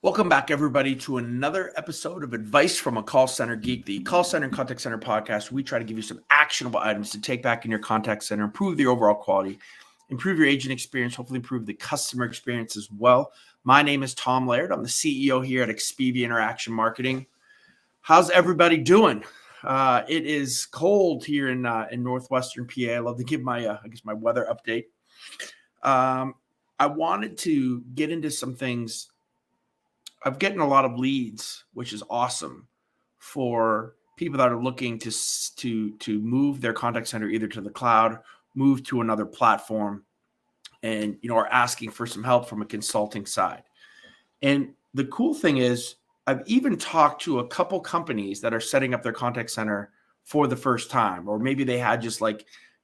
Welcome back, everybody, to another episode of Advice from a Call Center Geek, the call center and contact center podcast. We try to give you some actionable items to take back in your contact center, improve the overall quality, improve your agent experience, hopefully improve the customer experience as well. My name is Tom Laird. I'm the CEO here at Expedia Interaction Marketing. How's everybody doing? It is cold here in northwestern PA. I love to give my my weather update. I wanted to get into some things. I'm getting a lot of leads, which is awesome for people that are looking to move their contact center either to the cloud, move to another platform, and are asking for some help from a consulting side. And the cool thing is, I've even talked to a couple companies that are setting up their contact center for the first time, or maybe they had just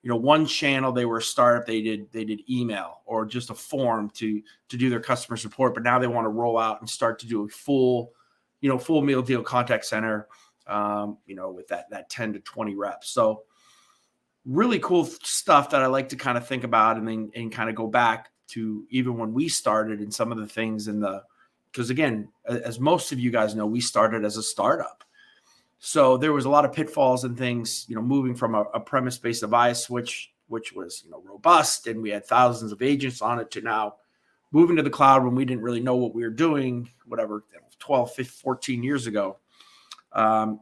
one channel. They were a startup. They did email or just a form to do their customer support, but now they want to roll out and start to do a full meal deal contact center, with that 10 to 20 reps. So really cool stuff that I like to kind of think about and kind of go back to even when we started and some of the things because again, as most of you guys know, we started as a startup. So there was a lot of pitfalls and things, moving from a premise-based device, which was, robust, and we had thousands of agents on it, to now moving to the cloud when we didn't really know what we were doing, 12, 15, 14 years ago,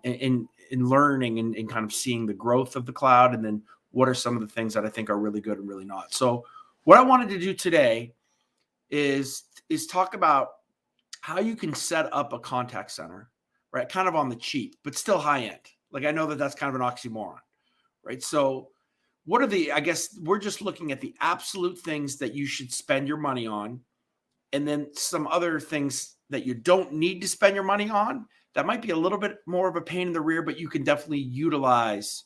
in learning and kind of seeing the growth of the cloud. And then what are some of the things that I think are really good and really not. So what I wanted to do today is talk about how you can set up a contact center, right? Kind of on the cheap, but still high end. Like, I know that that's kind of an oxymoron, right? So I guess we're just looking at the absolute things that you should spend your money on, and then some other things that you don't need to spend your money on that might be a little bit more of a pain in the rear, but you can definitely utilize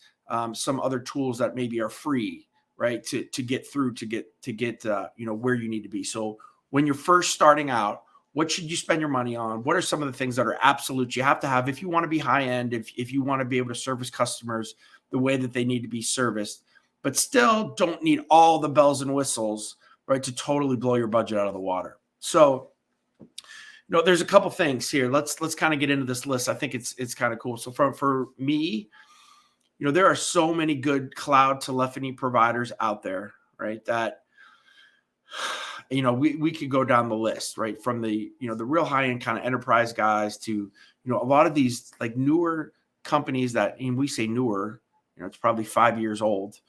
some other tools that maybe are free, right? To get through, to get where you need to be. So when you're first starting out, what should you spend your money on? What are some of the things that are absolute you have to have if you want to be high end, if you want to be able to service customers the way that they need to be serviced, but still don't need all the bells and whistles, right, to totally blow your budget out of the water. So, there's a couple things here. Let's kind of get into this list. I think it's kind of cool. So for me, there are so many good cloud telephony providers out there, right, that we could go down the list, right? From the real high end kind of enterprise guys to, a lot of these like newer companies that, and we say newer, it's probably 5 years old,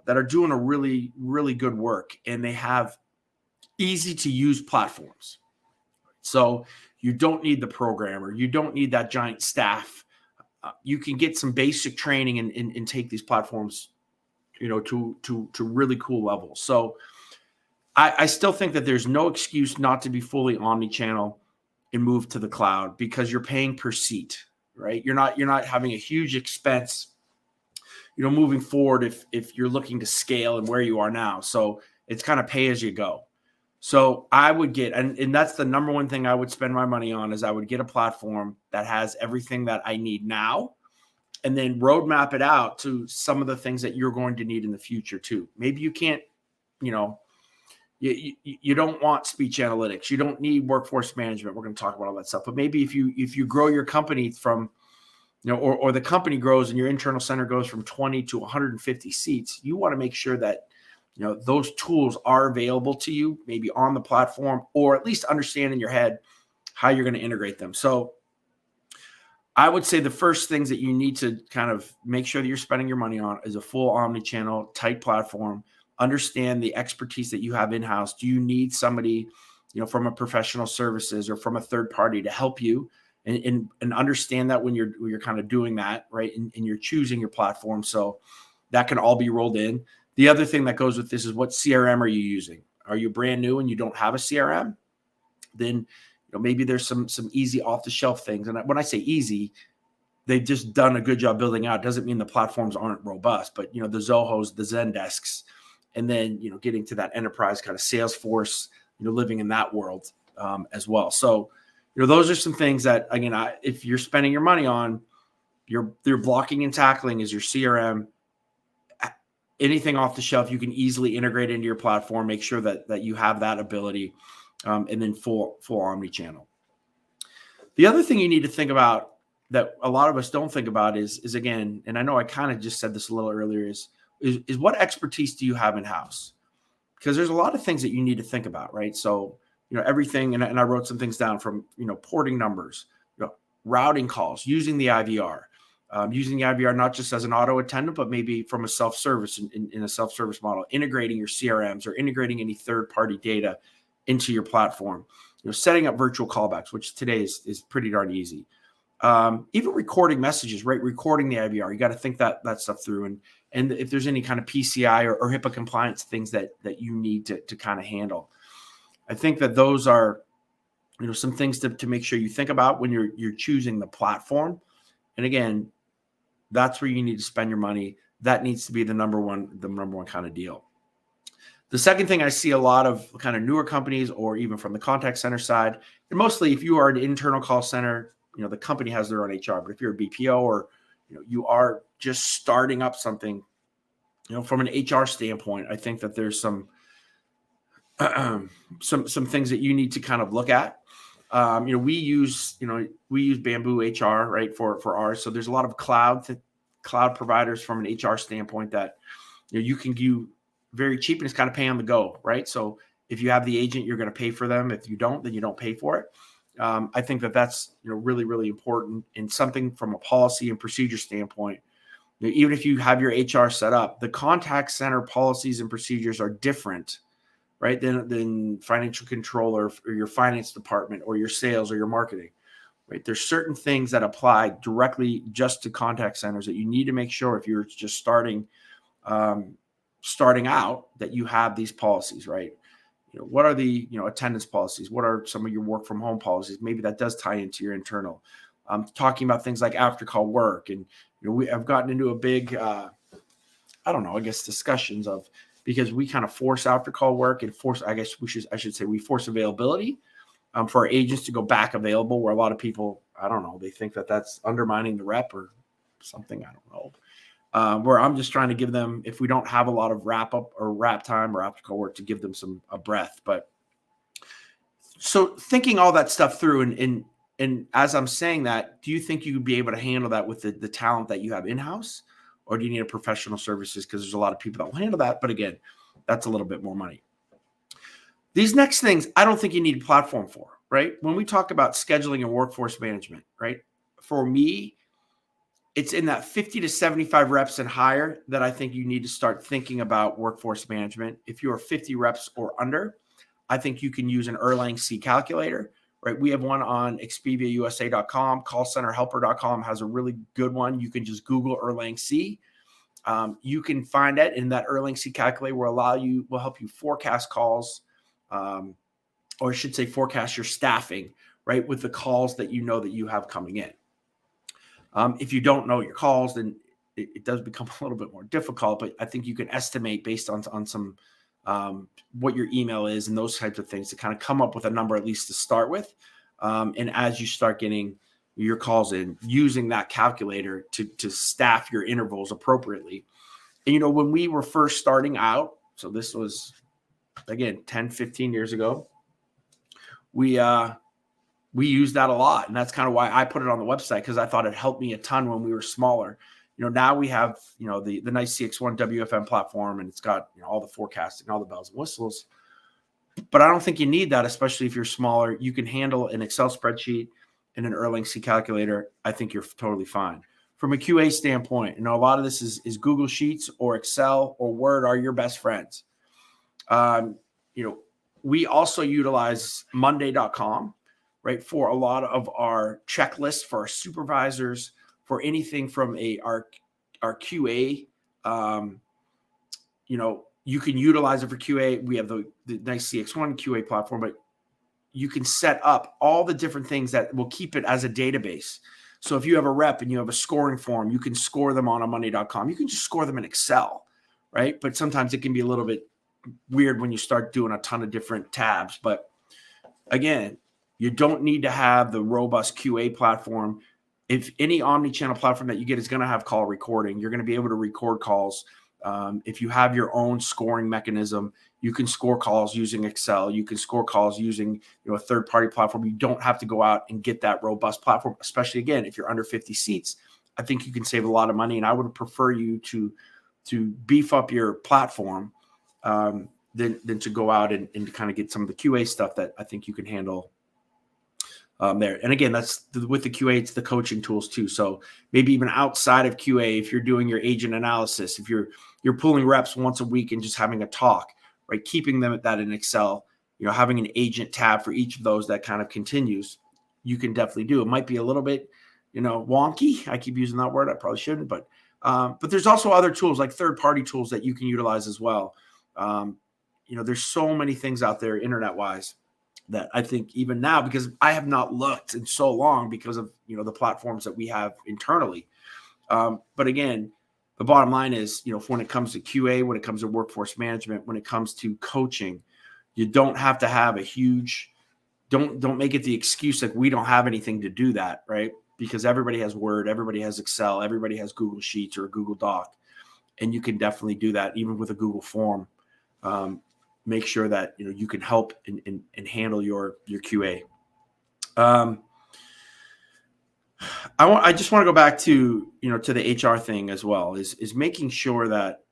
that are doing a really, really good work. And they have easy to use platforms. So you don't need the programmer. You don't need that giant staff. You can get some basic training and take these platforms, to really cool levels. So I still think that there's no excuse not to be fully omni-channel and move to the cloud, because you're paying per seat, right? You're not having a huge expense, moving forward if you're looking to scale and where you are now. So it's kind of pay as you go. So I would get, and that's the number one thing I would spend my money on, is I would get a platform that has everything that I need now, and then roadmap it out to some of the things that you're going to need in the future too. Maybe you can't, you don't want speech analytics. You don't need workforce management. We're going to talk about all that stuff. But maybe if you grow your company from, or the company grows and your internal center goes from 20 to 150 seats, you want to make sure that, those tools are available to you, maybe on the platform, or at least understand in your head how you're going to integrate them. So I would say the first things that you need to kind of make sure that you're spending your money on is a full omni-channel tight platform. Understand the expertise that you have in-house. Do you need somebody, from a professional services or from a third party to help you and understand that when you're kind of doing that, right? And you're choosing your platform. So that can all be rolled in. The other thing that goes with this is, what CRM are you using? Are you brand new and you don't have a CRM? Then, maybe there's some easy off the shelf things. And when I say easy, they've just done a good job building out. It doesn't mean the platforms aren't robust, but the Zohos, the Zendesks, and then, getting to that enterprise kind of Salesforce, living in that world as well. So, those are some things that, again, if you're spending your money on, your blocking and tackling is your CRM. Anything off the shelf, you can easily integrate into your platform. Make sure that you have that ability, and then full omni-channel. The other thing you need to think about that a lot of us don't think about is again, and I know I kind of just said this a little earlier, is what expertise do you have in house? Because there's a lot of things that you need to think about, right? So, everything, and I wrote some things down from, porting numbers, routing calls, using the IVR, not just as an auto attendant, but maybe from a self-service in a self-service model, integrating your CRMs or integrating any third-party data into your platform, setting up virtual callbacks, which today is pretty darn easy. Even recording messages, right? Recording the IVR, you got to think that stuff through, and if there's any kind of PCI or HIPAA compliance things that you need to kind of handle. I think that those are, some things to make sure you think about when you're choosing the platform. And again, that's where you need to spend your money. That needs to be the number one kind of deal. The second thing I see a lot of kind of newer companies, or even from the contact center side, and mostly if you are an internal call center, the company has their own HR. But if you're a BPO or you are just starting up something, from an HR standpoint, I think that there's some things that you need to kind of look at. We use Bamboo HR, right, for ours. So there's a lot of cloud providers from an HR standpoint that you can do very cheap, and it's kind of pay on the go, right? So if you have the agent, you're going to pay for them. If you don't, then you don't pay for it. I think that's really, really important, and something from a policy and procedure standpoint. Even if you have your HR set up, the contact center policies and procedures are different, right, than financial controller or your finance department or your sales or your marketing, right? There's certain things that apply directly just to contact centers that you need to make sure if you're just starting out that you have these policies, right? What are the attendance policies? What are some of your work from home policies? Maybe that does tie into your internal. Talking about things like after call work, and I've gotten into a big, discussions of, because we kind of force after call work and I should say we force availability for our agents to go back available, where a lot of people, they think that that's undermining the rep or something. I don't know. Where I'm just trying to give them, if we don't have a lot of wrap up or wrap time or after call work, to give them a breath. But so thinking all that stuff through, and as I'm saying that, do you think you would be able to handle that with the talent that you have in-house, or do you need a professional services? Because there's a lot of people that will handle that. But again, that's a little bit more money. These next things, I don't think you need a platform for, right? When we talk about scheduling and workforce management, right? For me, it's in that 50 to 75 reps and higher that I think you need to start thinking about workforce management. If you're 50 reps or under, I think you can use an erlang-c calculator, right? We have one on expediausa.com. Callcenterhelper.com has a really good one. You can just Google erlang-c. You can find it in that erlang-c calculator will help you forecast calls, or I should say forecast your staffing, right, with the calls that that you have coming in. If you don't know your calls, then it does become a little bit more difficult, but I think you can estimate based on some what your email is and those types of things to kind of come up with a number, at least to start with. And as you start getting your calls in, using that calculator to staff your intervals appropriately. And, when we were first starting out, so this was, again, 10, 15 years ago, we used that a lot. And that's kind of why I put it on the website, because I thought it helped me a ton when we were smaller. Now we have, the nice CX1 WFM platform, and it's got all the forecasting, all the bells and whistles. But I don't think you need that, especially if you're smaller. You can handle an Excel spreadsheet and an erlang-c calculator. I think you're totally fine. From a QA standpoint, a lot of this is Google Sheets or Excel or Word are your best friends. We also utilize Monday.com, right, for a lot of our checklists for our supervisors, for anything from our QA. You can utilize it for QA. We have the nice CX1 QA platform, but you can set up all the different things that will keep it as a database. So if you have a rep and you have a scoring form, you can score them on a Monday.com. You can just score them in Excel, right? But sometimes it can be a little bit weird when you start doing a ton of different tabs. But again, you don't need to have the robust QA platform. If any omni-channel platform that you get is going to have call recording, you're going to be able to record calls If you have your own scoring mechanism, you can score calls using Excel. You can score calls using a third-party platform. You don't have to go out and get that robust platform, especially, again, if you're under 50 seats. I think you can save a lot of money, and I would prefer you to beef up your platform than to go out and to kind of get some of the QA stuff that I think you can handle there. And again, with the QA, it's the coaching tools too. So maybe even outside of QA, if you're doing your agent analysis, if you're pulling reps once a week and just having a talk, right? Keeping them at that in Excel, having an agent tab for each of those that kind of continues, you can definitely do. It might be a little bit, wonky. I keep using that word. I probably shouldn't, but there's also other tools like third-party tools that you can utilize as well. There's so many things out there internet-wise that I think even now, because I have not looked in so long because of, the platforms that we have internally. But again, the bottom line is, when it comes to QA, when it comes to workforce management, when it comes to coaching, you don't have to have a huge, don't make it the excuse like we don't have anything to do that, right? Because everybody has Word, everybody has Excel, everybody has Google Sheets or a Google Doc. And you can definitely do that even with a Google form. Make sure that you can help and handle your QA. I just want to go back to to the HR thing as well, is making sure that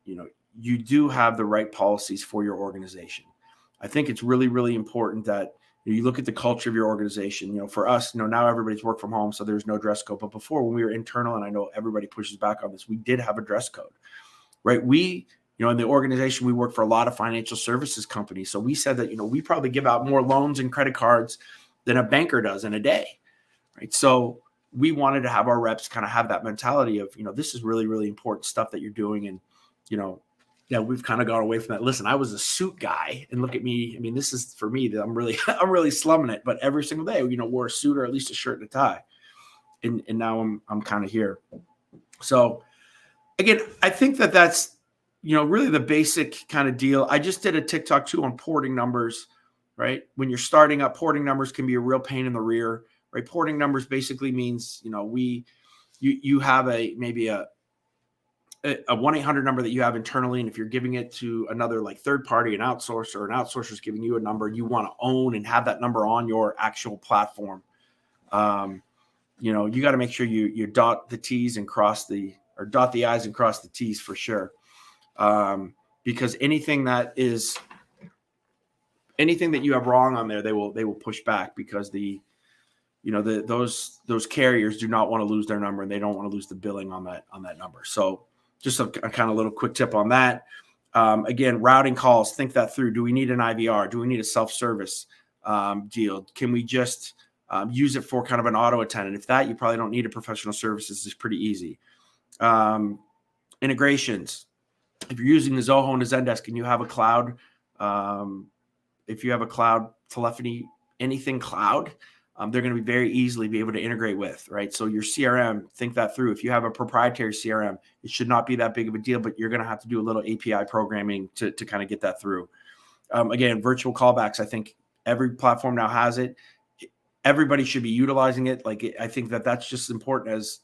you do have the right policies for your organization. I think it's really, really important that you look at the culture of your organization. For us, now everybody's work from home, so there's no dress code. But before, when we were internal, and I know everybody pushes back on this, we did have a dress code, right? In the organization, we work for a lot of financial services companies. So we said that, we probably give out more loans and credit cards than a banker does in a day, right? So we wanted to have our reps kind of have that mentality of, this is really, really important stuff that you're doing. And, we've kind of gone away from that. Listen, I was a suit guy, and look at me. I mean, this is for me that I'm really slumming it. But every single day, wore a suit or at least a shirt and a tie. And now I'm kind of here. So again, I think that's, really the basic kind of deal. I just did a TikTok too on porting numbers, right? When you're starting up, porting numbers can be a real pain in the rear, right? Porting numbers basically means, you have maybe a 1-800 number that you have internally. And if you're giving it to another like third party, an outsourcer, or an outsourcer is giving you a number, you want to own and have that number on your actual platform. You got to make sure you dot the T's and dot the I's and cross the T's for sure. Because anything that you have wrong on there, they will push back, because those carriers do not want to lose their number, and they don't want to lose the billing on that number. So just a kind of little quick tip on that. Again, routing calls, think that through. Do we need an IVR? Do we need a self-service deal? Can we just use it for kind of an auto attendant? If that, you probably don't need a professional services. It's pretty easy. Integrations. If you're using the Zoho and the Zendesk and you have a cloud, if you have a cloud telephony, anything cloud, they're going to very easily be able to integrate with, right? So your CRM, think that through. If you have a proprietary CRM, it should not be that big of a deal, but you're going to have to do a little API programming to kind of get that through. Again, virtual callbacks. I think every platform now has it. Everybody should be utilizing it. I think that's just as important as,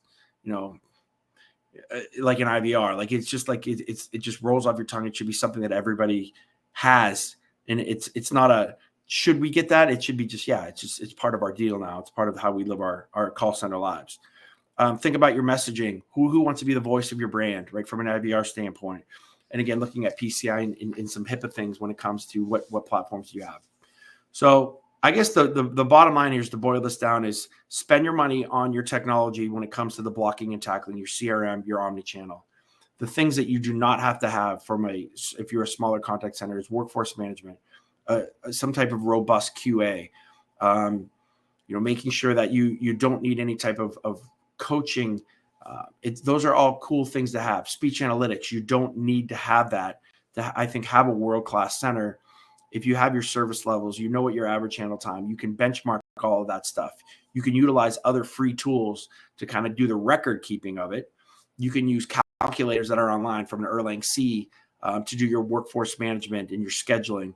like an IVR. Like it's just like it just rolls off your tongue. It should be something that everybody has, and it's not a should we get that. It should be just it's part of our deal now. It's part of how we live our call center lives. Think about your messaging. Who wants to be the voice of your brand, right? From an IVR standpoint, and again, looking at PCI and some HIPAA things when it comes to what platforms you have. So I guess the bottom line here is to boil this down is spend your money on your technology when it comes to the blocking and tackling, your CRM, your omnichannel. The things that you do not have to have if you're a smaller contact center is workforce management, some type of robust QA, making sure that you don't need any type of coaching. Those are all cool things to have. Speech analytics, you don't need to have that. I think have a world-class center. If you have your service levels, what your average handle time, you can benchmark all of that stuff. You can utilize other free tools to kind of do the record keeping of it. You can use calculators that are online from an erlang-c to do your workforce management and your scheduling.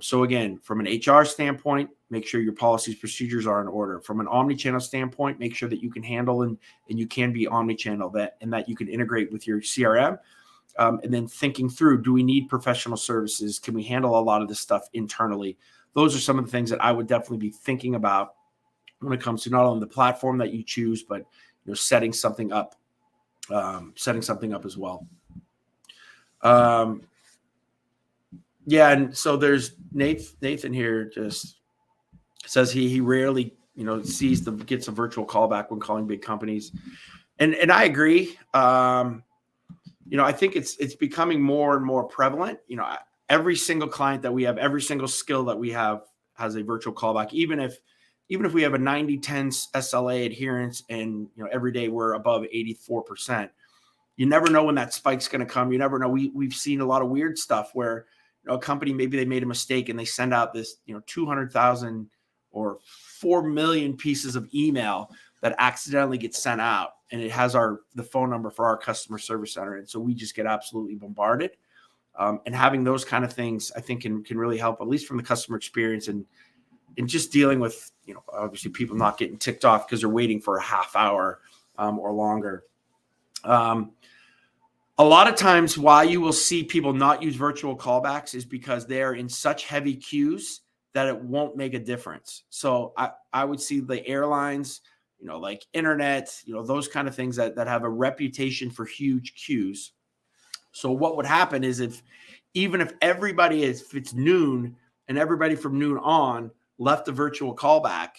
So again, from an HR standpoint, make sure your policies, procedures are in order. From an omnichannel standpoint, make sure that you can handle and you can be omnichannel, that you can integrate with your CRM. and then thinking through, do we need professional services? Can we handle a lot of this stuff internally? Those are some of the things that I would definitely be thinking about when it comes to not only the platform that you choose, but setting something up as well. Yeah, and so there's Nathan here just says he rarely gets a virtual callback when calling big companies, and I agree. I think it's becoming more and more prevalent. Every single client that we have, every single skill that we have has a virtual callback, even if we have a 90-10 SLA adherence and every day we're above 84%. You never know when that spike's going to come. You never know. We've seen a lot of weird stuff where a company, maybe they made a mistake and they send out this 200,000 or 4 million pieces of email that accidentally gets sent out, and it has the phone number for our customer service center, and so we just get absolutely bombarded. And having those kind of things, I think, can really help, at least from the customer experience, and just dealing with obviously people not getting ticked off because they're waiting for a half hour or longer. A lot of times why you will see people not use virtual callbacks is because they're in such heavy queues that it won't make a difference. So I would see the airlines, like internet, those kind of things that have a reputation for huge queues. So what would happen is even if it's noon and everybody from noon on left the virtual callback,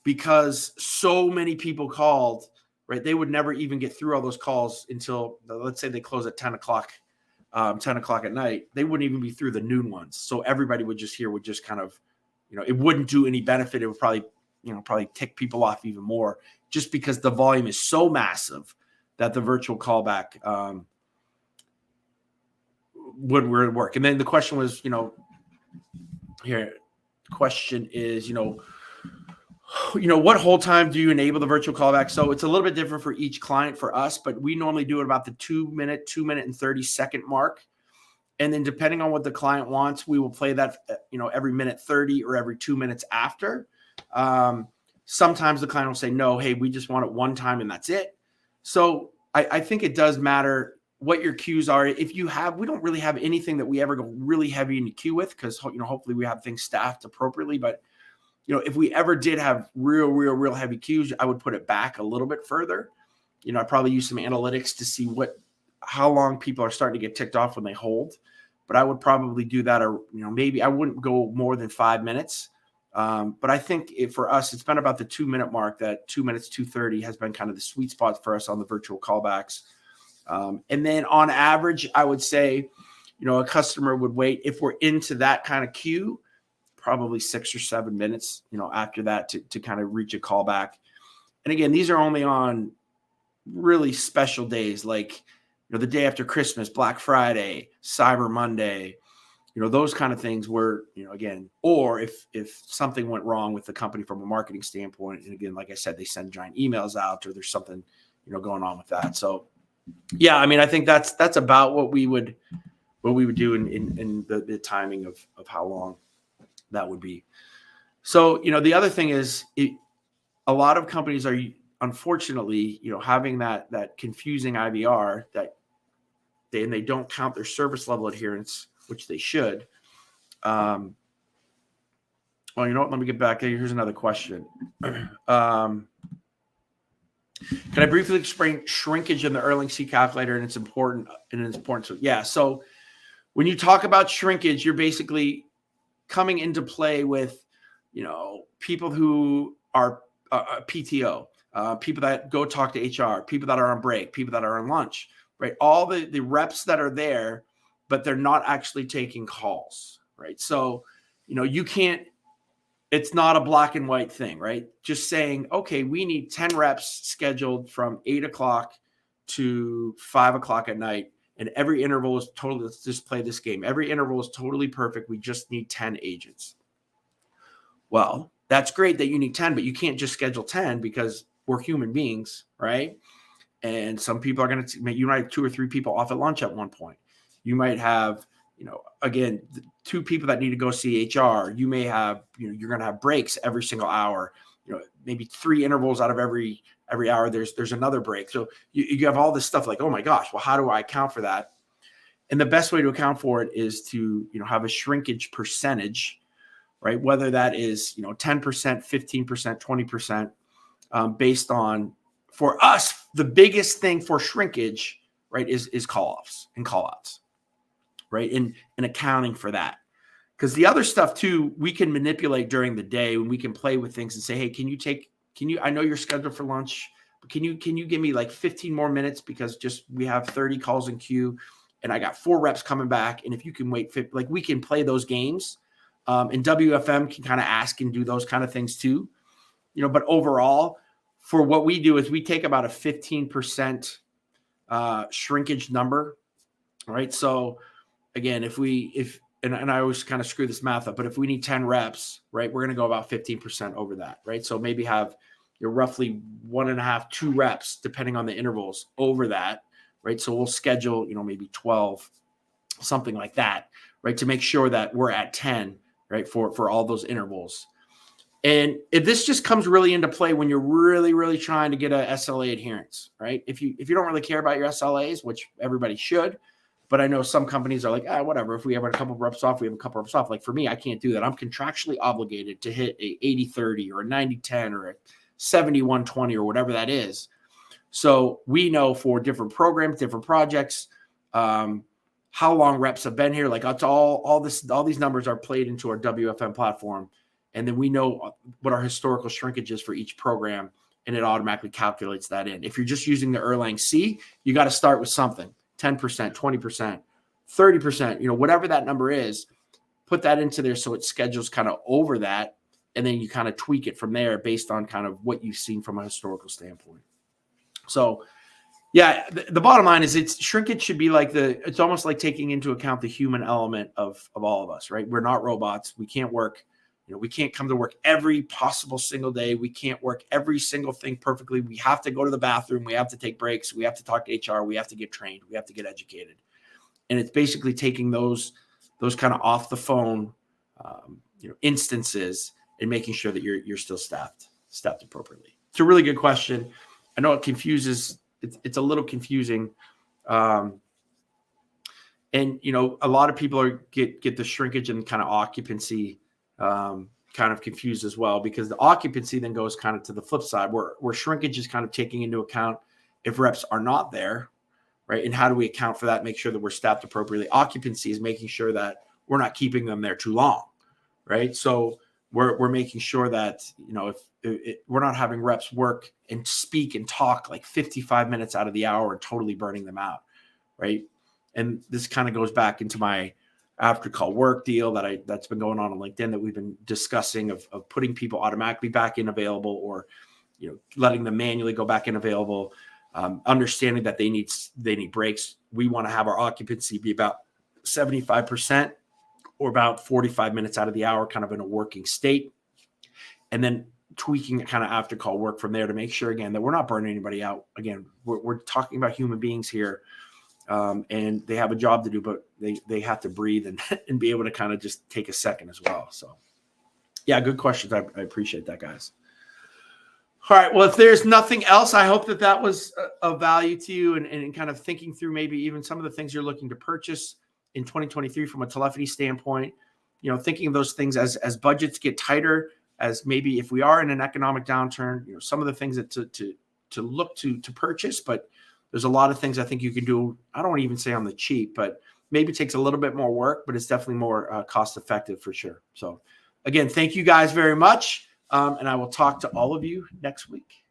because so many people called, right? They would never even get through all those calls until, let's say they close at 10 o'clock at night. They wouldn't even be through the noon ones. So everybody would just kind of, it wouldn't do any benefit. It would probably tick people off even more, just because the volume is so massive that the virtual callback would work. And then the question was, here, the question is, what hold time do you enable the virtual callback? So it's a little bit different for each client. For us, but we normally do it about the 2 minute and 30-second mark. And then depending on what the client wants, we will play that, every minute 30 or every 2 minutes after. Sometimes the client will say, no, hey, we just want it one time and that's it. So I think it does matter what your queues are. We don't really have anything that we ever go really heavy in the queue with, because, hopefully we have things staffed appropriately. But, if we ever did have real heavy queues, I would put it back a little bit further. I'd probably use some analytics to see how long people are starting to get ticked off when they hold. But I would probably do that, or, maybe I wouldn't go more than 5 minutes. But I think for us, it's been about the 2 minute mark. That 2 minutes, 2:30 has been kind of the sweet spot for us on the virtual callbacks. And then on average, I would say, a customer would wait, if we're into that kind of queue, probably 6 or 7 minutes, after that to kind of reach a callback. And again, these are only on really special days, like, the day after Christmas, Black Friday, Cyber Monday, those kind of things where, again, or if something went wrong with the company from a marketing standpoint. And again, like I said, they send giant emails out, or there's something, going on with that. So yeah, I think that's about what we would do in the timing of how long that would be. So, the other thing is, a lot of companies are, unfortunately, having that confusing IVR and they don't count their service level adherence, which they should. Well, you know what? Let me get back. Here's another question. Can I briefly explain shrinkage in the erlang-c calculator and its important? So yeah. So when you talk about shrinkage, you're basically coming into play with, people who are PTO, people that go talk to HR, people that are on break, people that are on lunch, right? All the reps that are there, but they're not actually taking calls, right? So, you can't, it's not a black and white thing, right? Just saying, okay, we need 10 reps scheduled from 8 o'clock to 5 o'clock at night. And every interval is totally, let's just play this game. Every interval is totally perfect. We just need 10 agents. Well, that's great that you need 10, but you can't just schedule 10, because we're human beings, right? And some people are going to, you might have 2 or 3 people off at lunch at one point. You might have, again, 2 people that need to go see HR. You may have, you're going to have breaks every single hour, maybe 3 intervals out of every hour. There's another break. So you have all this stuff like, oh my gosh, well, how do I account for that? And the best way to account for it is to, have a shrinkage percentage, right? Whether that is, 10%, 15%, 20%, based on, for us, the biggest thing for shrinkage, right, is call-offs and call-outs, right? And accounting for that. Because the other stuff too, we can manipulate during the day when we can play with things and say, hey, I know you're scheduled for lunch, but can you give me like 15 more minutes because we have 30 calls in queue and I got 4 reps coming back. And if you can wait, we can play those games. And WFM can kind of ask and do those kind of things too, but overall for what we do is we take about a 15% shrinkage number, right? So again, and I always kind of screw this math up, but if we need 10 reps, right, we're going to go about 15% over that, right? So maybe have roughly 1.5, 2 reps, depending on the intervals over that, right? So we'll schedule, maybe 12, something like that, right? To make sure that we're at 10, right? For all those intervals. And this just comes really into play when you're really, really trying to get a SLA adherence, right? If you don't really care about your SLAs, which everybody should, but I know some companies are like, whatever. If we have a couple of reps off, we have a couple of reps off. Like for me, I can't do that. I'm contractually obligated to hit a 80-30 or a 90-10 or a 71-20 or whatever that is. So we know for different programs, different projects, how long reps have been here. Like it's all these numbers are played into our WFM platform. And then we know what our historical shrinkage is for each program, and it automatically calculates that in. If you're just using the erlang-c, you got to start with something. 10%, 20%, 30%, whatever that number is, put that into there so it schedules kind of over that, and then you kind of tweak it from there based on kind of what you've seen from a historical standpoint. So, yeah, the bottom line is shrinkage should be like it's almost like taking into account the human element of all of us, right? We're not robots. We can't work. We can't come to work every possible single day. We can't work every single thing perfectly. We have to go to the bathroom. We have to take breaks. We have to talk to HR. We have to get trained. We have to get educated. And it's basically taking those kind of off the phone, instances and making sure that you're still staffed appropriately. It's a really good question. I know it confuses. It's a little confusing. And, a lot of people get the shrinkage and kind of occupancy kind of confused as well, because the occupancy then goes kind of to the flip side where shrinkage is kind of taking into account if reps are not there, right? And how do we account for that? Make sure that we're staffed appropriately. Occupancy is making sure that we're not keeping them there too long, right? So we're making sure that, if we're not having reps work and speak and talk like 55 minutes out of the hour and totally burning them out, right? And this kind of goes back into my after call work deal that's been going on LinkedIn that we've been discussing of putting people automatically back in available, or letting them manually go back in available, understanding that they need breaks. We want to have our occupancy be about 75% or about 45 minutes out of the hour, kind of in a working state, and then tweaking kind of after call work from there to make sure again that we're not burning anybody out. Again, we're talking about human beings here. And they have a job to do, but they have to breathe and be able to kind of just take a second as well. So, yeah, good questions. I appreciate that, guys. All right. Well, if there's nothing else, I hope that was of value to you and kind of thinking through maybe even some of the things you're looking to purchase in 2023 from a telephony standpoint. Thinking of those things as budgets get tighter, as maybe if we are in an economic downturn, some of the things that to look to purchase, but there's a lot of things I think you can do. I don't want to even say on the cheap, but maybe it takes a little bit more work, but it's definitely more cost effective for sure. So again, thank you guys very much. And I will talk to all of you next week.